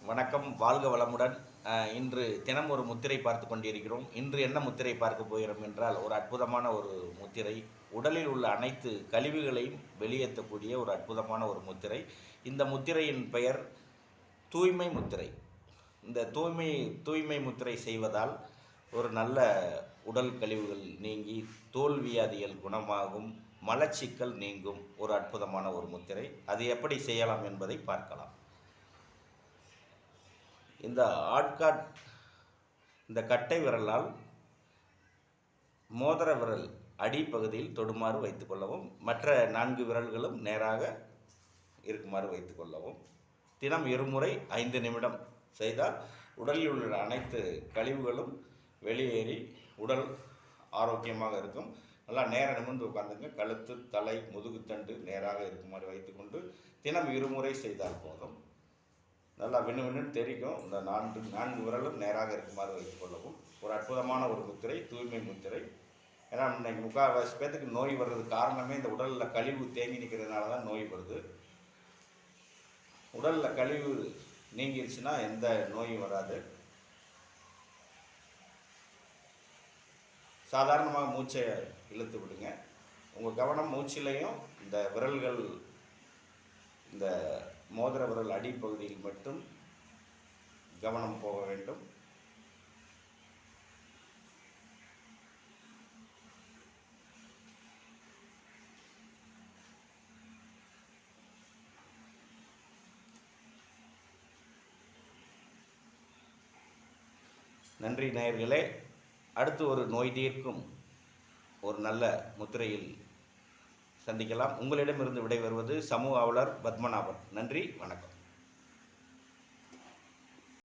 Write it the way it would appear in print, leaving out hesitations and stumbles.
வணக்கம், வாழ்க வளமுடன். இன்று தினம் ஒரு முத்திரை பார்த்து கொண்டிருக்கிறோம். இன்று என்ன முத்திரை பார்க்க போகிறோம் என்றால், ஒரு அற்புதமான ஒரு முத்திரை. உடலில் உள்ள அனைத்து கழிவுகளையும் வெளியேற்றக்கூடிய ஒரு அற்புதமான ஒரு முத்திரை. இந்த முத்திரையின் பெயர் தூய்மை முத்திரை. இந்த தூய்மை முத்திரை செய்வதால் ஒரு நல்ல உடல் கழிவுகள் நீங்கி தோல் வியாதிகள் குணமாகும், மலச்சிக்கல் நீங்கும் ஒரு அற்புதமான ஒரு முத்திரை. அது எப்படி செய்யலாம் என்பதை பார்க்கலாம். இந்த இந்த கட்டை விரலால் மோதிர விரல் அடிப்பகுதியில் தொடுமாறு வைத்துக்கொள்ளவும், மற்ற 4 விரல்களும் நேராக இருக்குமாறு வைத்துக்கொள்ளவும். தினம் இருமுறை 5 நிமிடம் செய்தால் உடலில் உள்ள அனைத்து கழிவுகளும் வெளியேறி உடல் ஆரோக்கியமாக இருக்கும். நல்லா நேராக நிமிர்ந்து உட்காந்துங்க. கழுத்து, தலை, முதுகுத்தண்டு நேராக இருக்குமாறு வைத்துக்கொண்டு தினம் இருமுறை செய்தால் போதும். நல்லா விண்ணு தெரிக்கும். இந்த 4 விரலும் நேராக இருக்குமாறு வைத்துக்கொள்ளவும். ஒரு அற்புதமான ஒரு முத்திரை, தூய்மை முத்திரை. ஏன்னா இன்றைக்கி முக்கால்வாசி பேத்துக்கு நோய் வர்றது காரணமே இந்த உடலில் கழிவு தேங்கி நிற்கிறதுனால தான் நோய் வருது. உடலில் கழிவு நீங்கிருச்சுன்னா எந்த நோயும் வராது. சாதாரணமாக மூச்சை இழுத்து விடுங்க. உங்கள் கவனம் மூச்சிலையும் இந்த விரல்கள், இந்த மோதிர விரல் அடிப்பகுதியில் மட்டும் கவனம் போக வேண்டும். நன்றி நேயர்களே. அடுத்து ஒரு நோய் தீர்க்கும் ஒரு நல்ல முத்திரையில் சந்திக்கலாம். உங்களிடமிருந்து விடைபெறுவது சமூக ஆவலர் பத்மநாபன். நன்றி, வணக்கம்.